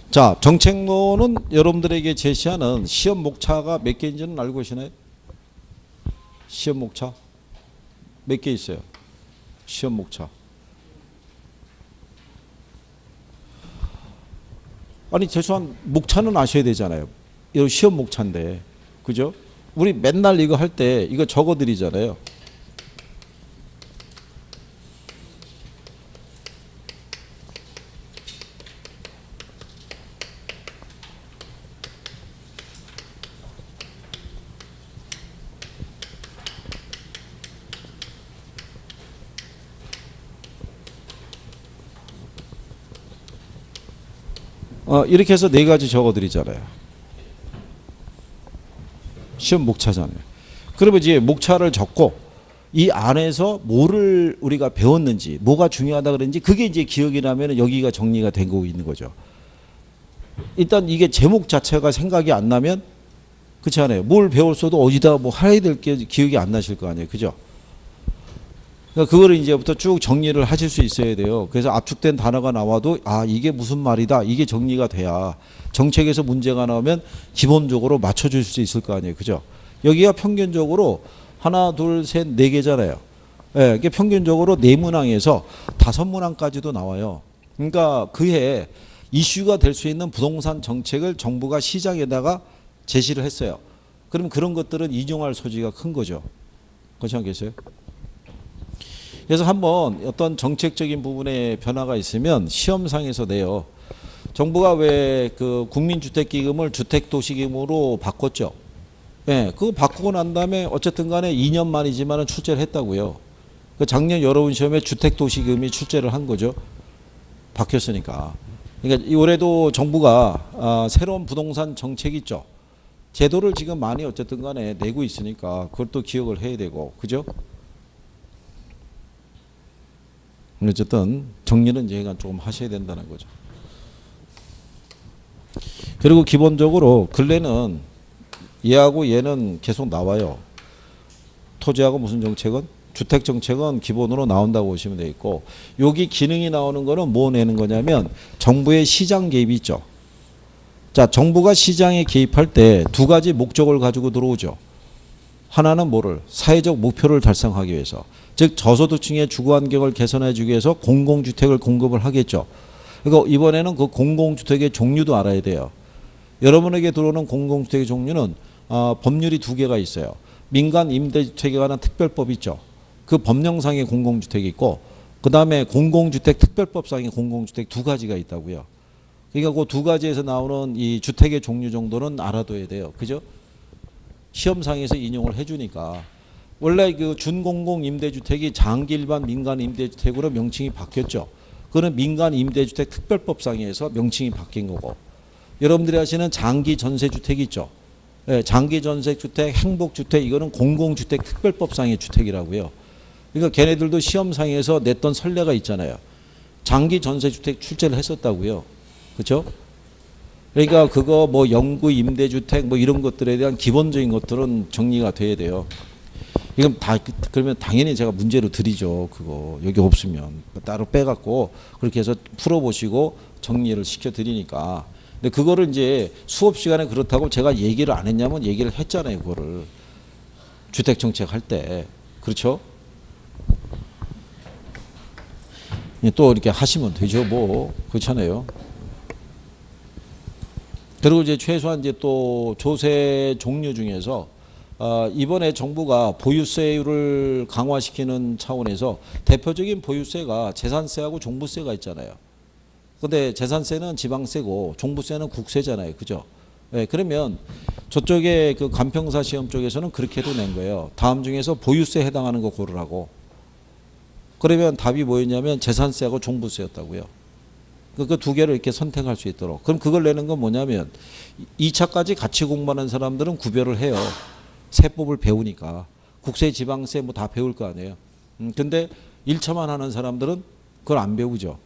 자, 정책론은 여러분들에게 제시하는 시험 목차가 몇 개인지는 알고 계시나요? 시험 목차 몇 개 있어요? 시험 목차. 아니 최소한 목차는 아셔야 되잖아요. 이거 시험 목차인데, 그죠? 우리 맨날 이거 할 때 이거 적어드리잖아요. 이렇게 해서 네 가지 적어드리잖아요. 시험 목차잖아요. 그러면 이제 목차를 적고 이 안에서 뭐를 우리가 배웠는지, 뭐가 중요하다 그랬는지 그게 이제 기억이 나면 여기가 정리가 되고 있는 거죠. 일단 이게 제목 자체가 생각이 안 나면 그렇지 않아요. 뭘 배웠어도 어디다 뭐 해야 될 게 기억이 안 나실 거 아니에요. 그죠? 그러니까 그거를 이제부터 쭉 정리를 하실 수 있어야 돼요. 그래서 압축된 단어가 나와도 이게 무슨 말이다. 이게 정리가 돼야 정책에서 문제가 나오면 기본적으로 맞춰줄 수 있을 거 아니에요. 그죠? 여기가 평균적으로 하나, 둘, 셋, 네 개잖아요. 예, 이게 평균적으로 네 문항에서 5문항까지도 나와요. 그러니까 그해 이슈가 될 수 있는 부동산 정책을 정부가 시장에다가 제시를 했어요. 그럼 그런 것들은 인용할 소지가 큰 거죠. 그렇지 않겠어요? 그래서 한번 어떤 정책적인 부분에 변화가 있으면 시험상에서 내요. 정부가 왜 그 국민주택기금을 주택도시기금으로 바꿨죠. 예, 그거 바꾸고 난 다음에 어쨌든 간에 2년 만이지만은 출제를 했다고요. 그 작년 여러분 시험에 주택도시기금이 출제를 한 거죠. 바뀌었으니까. 그러니까 올해도 정부가 새로운 부동산 정책이 있죠. 제도를 지금 많이 어쨌든 간에 내고 있으니까 그걸 또 기억을 해야 되고, 그죠? 어쨌든 정리는 이제 조금 하셔야 된다는 거죠. 그리고 기본적으로 근래는 얘하고 얘는 계속 나와요. 토지하고 무슨 정책은? 주택 정책은 기본으로 나온다고 보시면 되겠고, 여기 기능이 나오는 거는 뭐 내는 거냐면 정부의 시장 개입이 있죠. 자, 정부가 시장에 개입할 때 두 가지 목적을 가지고 들어오죠. 하나는 뭐를? 사회적 목표를 달성하기 위해서. 즉 저소득층의 주거 환경을 개선해 주기 위해서 공공주택을 공급을 하겠죠. 그러니까 이번에는 그 공공주택의 종류도 알아야 돼요. 여러분에게 들어오는 공공주택의 종류는 법률이 두 개가 있어요. 민간 임대주택에 관한 특별법이 있죠. 그 법령상의 공공주택이 있고, 그 다음에 공공주택 특별법상의 공공주택 두 가지가 있다고요. 그러니까 그 두 가지에서 나오는 이 주택의 종류 정도는 알아둬야 돼요. 그죠? 시험상에서 인용을 해주니까. 원래 그 준공공 임대주택이 장기 일반 민간 임대주택으로 명칭이 바뀌었죠. 그거는 민간 임대주택 특별법상에서 명칭이 바뀐 거고, 여러분들이 아시는 장기 전세주택이 있죠. 네, 장기 전세주택, 행복주택, 이거는 공공주택 특별법상의 주택이라고요. 그러니까 걔네들도 시험상에서 냈던 선례가 있잖아요. 장기 전세주택 출제를 했었다고요. 그렇죠? 그러니까 그거 뭐 영구 임대주택 뭐 이런 것들에 대한 기본적인 것들은 정리가 돼야 돼요. 이건 다 그러면 당연히 제가 문제로 드리죠. 그거 여기 없으면 따로 빼갖고 그렇게 해서 풀어보시고 정리를 시켜드리니까. 근데 그거를 이제 수업 시간에 그렇다고 제가 얘기를 안 했냐면 얘기를 했잖아요. 그거를 주택 정책 할 때. 그렇죠? 또 이렇게 하시면 되죠. 뭐 그렇잖아요. 그리고 이제 최소한 이제 또 조세 종류 중에서 이번에 정부가 보유세율을 강화시키는 차원에서 대표적인 보유세가 재산세하고 종부세가 있잖아요. 근데 재산세는 지방세고 종부세는 국세잖아요. 그죠? 네, 그러면 저쪽에 그 간평사 시험 쪽에서는 그렇게도 낸 거예요. 다음 중에서 보유세 해당하는 거 고르라고. 그러면 답이 뭐였냐면 재산세하고 종부세였다고요. 그 두 개를 이렇게 선택할 수 있도록. 그럼 그걸 내는 건 뭐냐면 2차까지 같이 공부하는 사람들은 구별을 해요. 세법을 배우니까. 국세, 지방세 뭐 다 배울 거 아니에요. 근데 1차만 하는 사람들은 그걸 안 배우죠.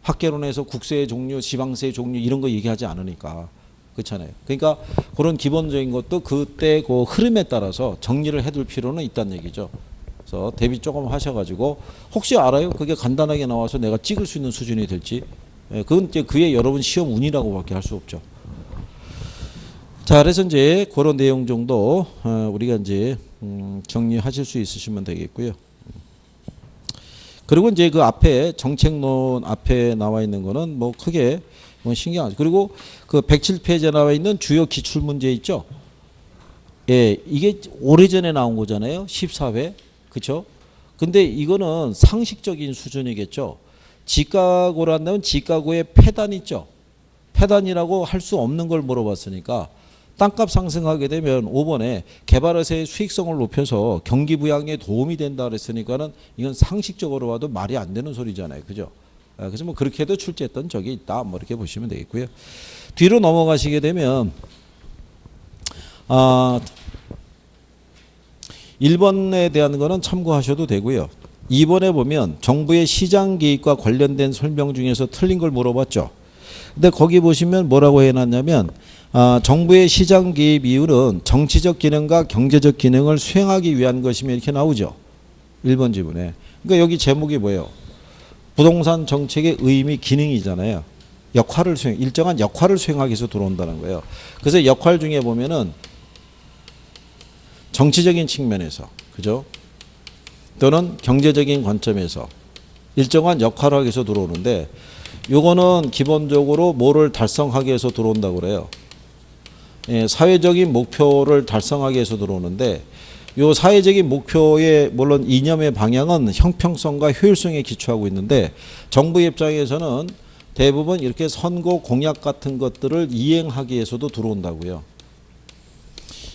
학개론에서 국세의 종류, 지방세의 종류 이런 거 얘기하지 않으니까. 그렇잖아요. 그러니까 그런 기본적인 것도 그때 그 흐름에 따라서 정리를 해둘 필요는 있다는 얘기죠. 그래서 대비 조금 하셔가지고 혹시 알아요? 그게 간단하게 나와서 내가 찍을 수 있는 수준이 될지. 그건 이제 그의 여러분 시험 운이라고밖에 할 수 없죠. 자, 그래서 이제 그런 내용 정도 우리가 이제 정리하실 수 있으시면 되겠고요. 그리고 이제 그 앞에 정책론 앞에 나와 있는 거는 뭐 크게 뭐 신경 안. 그리고 그 107페이지에 나와 있는 주요 기출 문제 있죠. 예, 이게 오래전에 나온 거잖아요. 14회. 그렇죠? 근데 이거는 상식적인 수준이겠죠. 지가고로 한다면 지가고의 폐단 있죠. 폐단이라고 할 수 없는 걸 물어봤으니까 땅값 상승하게 되면 5번에 개발회사의 수익성을 높여서 경기 부양에 도움이 된다 그랬으니까는 이건 상식적으로 봐도 말이 안 되는 소리잖아요. 그죠? 그래서 뭐 그렇게 해도 출제했던 적이 있다. 뭐 이렇게 보시면 되겠고요. 뒤로 넘어가시게 되면 1번에 대한 거는 참고하셔도 되고요. 2번에 보면 정부의 시장 개입과 관련된 설명 중에서 틀린 걸 물어봤죠. 근데 거기 보시면 뭐라고 해놨냐면 정부의 시장 개입 이유는 정치적 기능과 경제적 기능을 수행하기 위한 것이며 이렇게 나오죠. 1번 지문에. 그러니까 여기 제목이 뭐예요? 부동산 정책의 의미 기능이잖아요. 역할을 일정한 역할을 수행하기 위해서 들어온다는 거예요. 그래서 역할 중에 보면은 정치적인 측면에서, 그죠? 또는 경제적인 관점에서 일정한 역할을 하기 위해서 들어오는데 요거는 기본적으로 뭐를 달성하기 위해서 들어온다고 그래요. 예, 사회적인 목표를 달성하기 위해서 들어오는데 요 사회적인 목표의 물론 이념의 방향은 형평성과 효율성에 기초하고 있는데 정부 입장에서는 대부분 이렇게 선거 공약 같은 것들을 이행하기 위해서도 들어온다고요.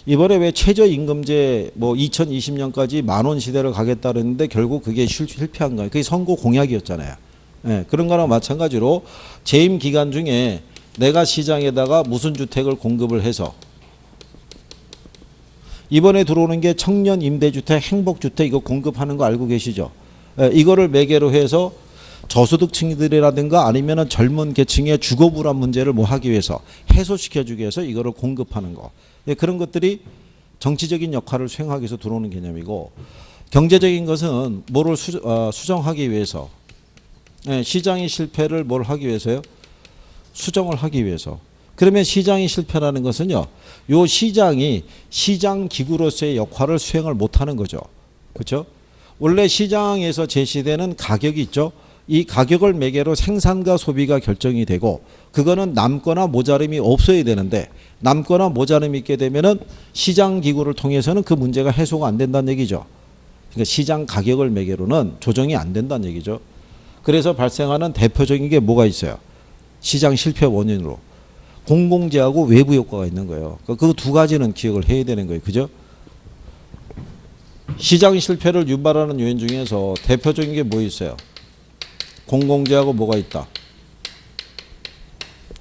이번에 왜 최저임금제 뭐 2020년까지 만원 시대를 가겠다 그랬는데 결국 그게 실패한 거예요. 그게 선거 공약이었잖아요. 예, 그런 거랑 마찬가지로 재임 기간 중에 내가 시장에다가 무슨 주택을 공급을 해서 이번에 들어오는 게 청년 임대주택, 행복주택 이거 공급하는 거 알고 계시죠? 예, 이거를 매개로 해서 저소득층들이라든가 아니면은 젊은 계층의 주거 불안 문제를 뭐 하기 위해서 해소시켜주기 위해서 이거를 공급하는 거. 예, 그런 것들이 정치적인 역할을 수행하기 위해서 들어오는 개념이고 경제적인 것은 뭐를 수정하기 위해서, 예, 시장의 실패를 뭘 하기 위해서요? 수정을 하기 위해서. 그러면 시장의 실패라는 것은요, 요 시장이 시장 기구로서의 역할을 수행을 못하는 거죠. 그렇죠? 원래 시장에서 제시되는 가격이 있죠. 이 가격을 매개로 생산과 소비가 결정이 되고, 그거는 남거나 모자름이 없어야 되는데, 남거나 모자름이 있게 되면은 시장 기구를 통해서는 그 문제가 해소가 안 된다는 얘기죠. 그러니까 시장 가격을 매개로는 조정이 안 된다는 얘기죠. 그래서 발생하는 대표적인 게 뭐가 있어요? 시장 실패 원인으로 공공재하고 외부 효과가 있는 거예요. 그 두 가지는 기억을 해야 되는 거예요. 그죠? 시장 실패를 유발하는 요인 중에서 대표적인 게 뭐 있어요? 공공재하고 뭐가 있다?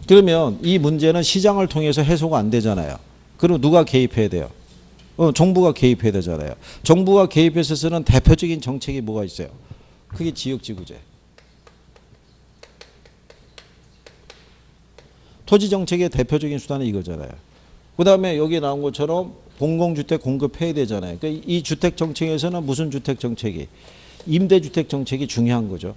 그러면 이 문제는 시장을 통해서 해소가 안 되잖아요. 그럼 누가 개입해야 돼요? 정부가 개입해야 되잖아요. 정부가 개입해서 쓰는 대표적인 정책이 뭐가 있어요? 그게 지역지구제. 토지정책의 대표적인 수단이 이거잖아요. 그 다음에 여기 나온 것처럼 공공주택 공급해야 되잖아요. 그러니까 이 주택정책에서는 무슨 주택정책이? 임대주택정책이 중요한 거죠.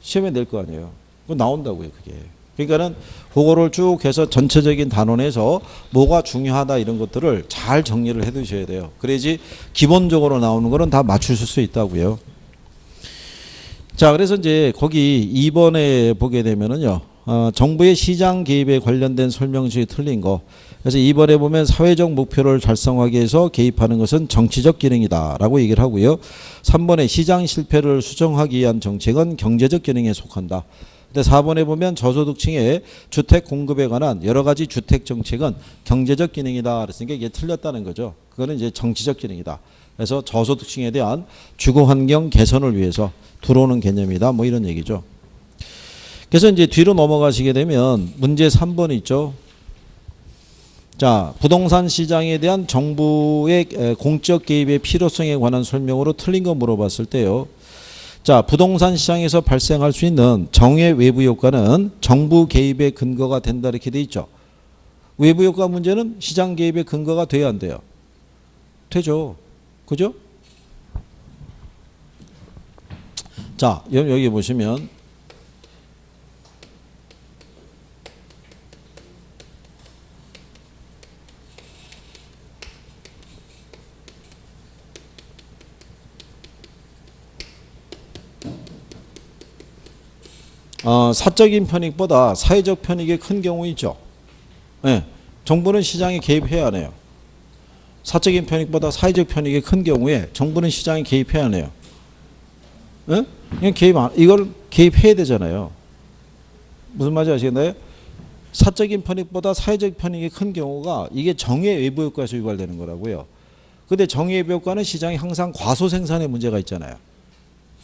시험에 낼 거 아니에요. 그거 나온다고요, 그게. 그러니까는 그거를 쭉 해서 전체적인 단원에서 뭐가 중요하다 이런 것들을 잘 정리를 해 두셔야 돼요. 그래야지 기본적으로 나오는 거는 다 맞추실 수 있다고요. 자, 그래서 이제 거기 2번에 보게 되면은요, 정부의 시장 개입에 관련된 설명식이 틀린 거. 그래서 2번에 보면 사회적 목표를 달성하기 위해서 개입하는 것은 정치적 기능이다 라고 얘기를 하고요. 3번에 시장 실패를 수정하기 위한 정책은 경제적 기능에 속한다. 근데 4번에 보면 저소득층의 주택 공급에 관한 여러 가지 주택 정책은 경제적 기능이다 그랬으니까 이게 틀렸다는 거죠. 그거는 이제 정치적 기능이다. 그래서 저소득층에 대한 주거 환경 개선을 위해서 들어오는 개념이다. 뭐 이런 얘기죠. 그래서 이제 뒤로 넘어가시게 되면 문제 3번 있죠. 자, 부동산 시장에 대한 정부의 공적 개입의 필요성에 관한 설명으로 틀린 거 물어봤을 때요. 자, 부동산 시장에서 발생할 수 있는 정해 외부 효과는 정부 개입의 근거가 된다 이렇게 돼 있죠. 외부 효과 문제는 시장 개입의 근거가 돼야 안 돼요? 되죠. 그죠? 자, 여기 보시면 사적인 편익보다 사회적 편익이 큰 경우 있죠. 네. 정부는 시장에 개입해야 하네요. 사적인 편익보다 사회적 편익이 큰 경우에 정부는 시장에 개입해야 하네요. 네? 이걸 개입해야 되잖아요. 무슨 말인지 아시겠나요? 사적인 편익보다 사회적 편익이 큰 경우가 이게 정의 외부 효과에서 유발되는 거라고요. 근데 정의 외부 효과는 시장에 항상 과소 생산의 문제가 있잖아요.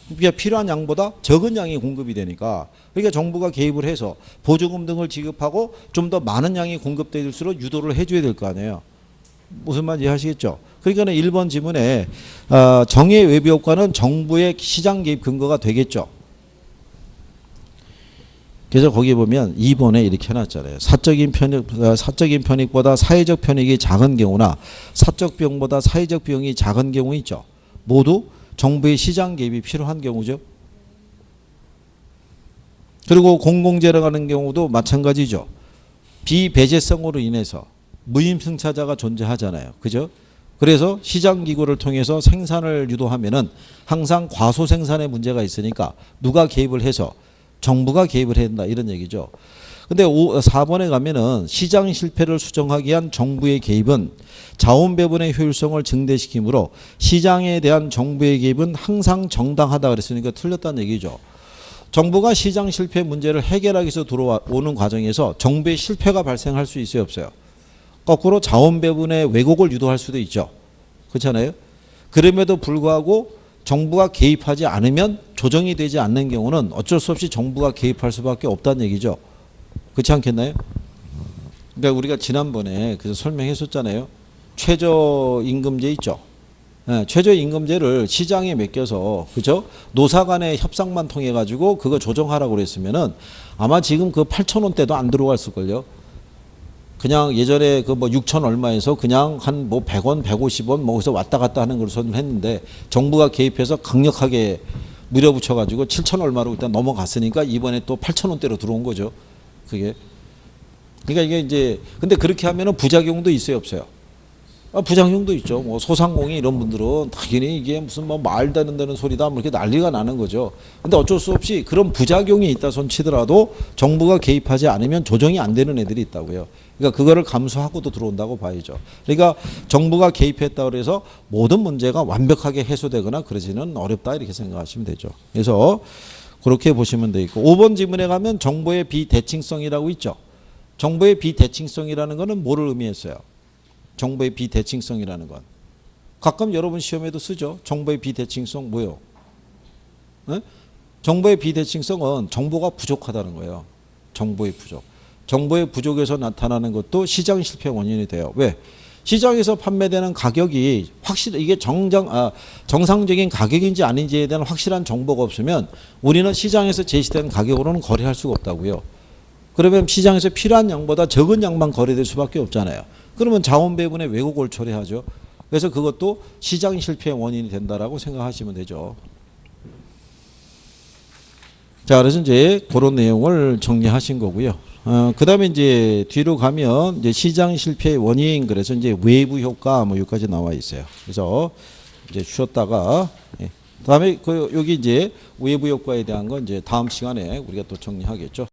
그러니까 필요한 양보다 적은 양이 공급이 되니까, 그러니까 정부가 개입을 해서 보조금 등을 지급하고 좀 더 많은 양이 공급될수록 유도를 해줘야 될 거 아니에요. 무슨 말인지 이해하시겠죠? 그러니까 1번 지문에 정의 외부 효과는 정부의 시장 개입 근거가 되겠죠. 그래서 거기 보면 2번에 이렇게 해놨잖아요. 사적인 편익보다 사회적 편익이 작은 경우나 사적 비용보다 사회적 비용이 작은 경우 있죠. 모두 정부의 시장 개입이 필요한 경우죠. 그리고 공공재를 하는 경우도 마찬가지죠. 비배제성으로 인해서 무임승차자가 존재하잖아요. 그죠? 그래서 시장 기구를 통해서 생산을 유도하면은 항상 과소 생산의 문제가 있으니까 누가 개입을 해서 정부가 개입을 해야 된다 이런 얘기죠. 근데 4번에 가면은 시장 실패를 수정하기 위한 정부의 개입은 자원 배분의 효율성을 증대시키므로 시장에 대한 정부의 개입은 항상 정당하다 그랬으니까 틀렸다는 얘기죠. 정부가 시장 실패 문제를 해결하기 위해서 들어오는 과정에서 정부의 실패가 발생할 수 있어요, 없어요? 거꾸로 자원 배분의 왜곡을 유도할 수도 있죠. 그렇잖아요? 그럼에도 불구하고 정부가 개입하지 않으면 조정이 되지 않는 경우는 어쩔 수 없이 정부가 개입할 수밖에 없다는 얘기죠. 그렇지 않겠나요? 그러니까 우리가 지난번에 그래서 설명했었잖아요. 최저임금제 있죠. 네, 최저임금제를 시장에 맡겨서, 그죠? 노사 간의 협상만 통해 가지고 그거 조정하라고 그랬으면은 아마 지금 그 8,000원대도 안 들어갔을걸요. 그냥 예전에 그 뭐 6천 얼마에서 그냥 한 뭐 100원, 150원 뭐 거기서 왔다 갔다 하는 걸 했는데 정부가 개입해서 강력하게 밀어붙여 가지고 7천 얼마로 일단 넘어갔으니까 이번에 또 8천 원대로 들어온 거죠. 그게. 그러니까 이게 이제 근데 그렇게 하면은 부작용도 있어요, 없어요? 부작용도 있죠. 뭐 소상공인 이런 분들은 당연히 이게 무슨 뭐 말도 안 되는 소리다 뭐 이렇게 난리가 나는 거죠. 근데 어쩔 수 없이 그런 부작용이 있다 손 치더라도 정부가 개입하지 않으면 조정이 안 되는 애들이 있다고요. 그러니까 그거를 감수하고도 들어온다고 봐야죠. 그러니까 정부가 개입했다 그래서 모든 문제가 완벽하게 해소되거나 그러지는 어렵다 이렇게 생각하시면 되죠. 그래서 그렇게 보시면 되고 5번 지문에 가면 정보의 비대칭성이라고 있죠. 정보의 비대칭성이라는 거는 뭐를 의미했어요? 정보의 비대칭성이라는 건 가끔 여러분 시험에도 쓰죠. 정보의 비대칭성 뭐요? 네? 정보의 비대칭성은 정보가 부족하다는 거예요. 정보의 부족. 정보의 부족에서 나타나는 것도 시장 실패 원인이 돼요. 왜? 시장에서 판매되는 가격이 이게 정상적인 가격인지 아닌지에 대한 확실한 정보가 없으면 우리는 시장에서 제시되는 가격으로는 거래할 수가 없다고요. 그러면 시장에서 필요한 양보다 적은 양만 거래될 수밖에 없잖아요. 그러면 자원 배분의 왜곡을 초래하죠. 그래서 그것도 시장 실패의 원인이 된다라고 생각하시면 되죠. 자, 그래서 이제 그런 내용을 정리하신 거고요. 그 다음에 이제 뒤로 가면 이제 시장 실패의 원인, 그래서 이제 외부 효과 뭐 여기까지 나와 있어요. 그래서 이제 쉬었다가, 그 다음에 여기 이제 외부 효과에 대한 건 이제 다음 시간에 우리가 또 정리하겠죠.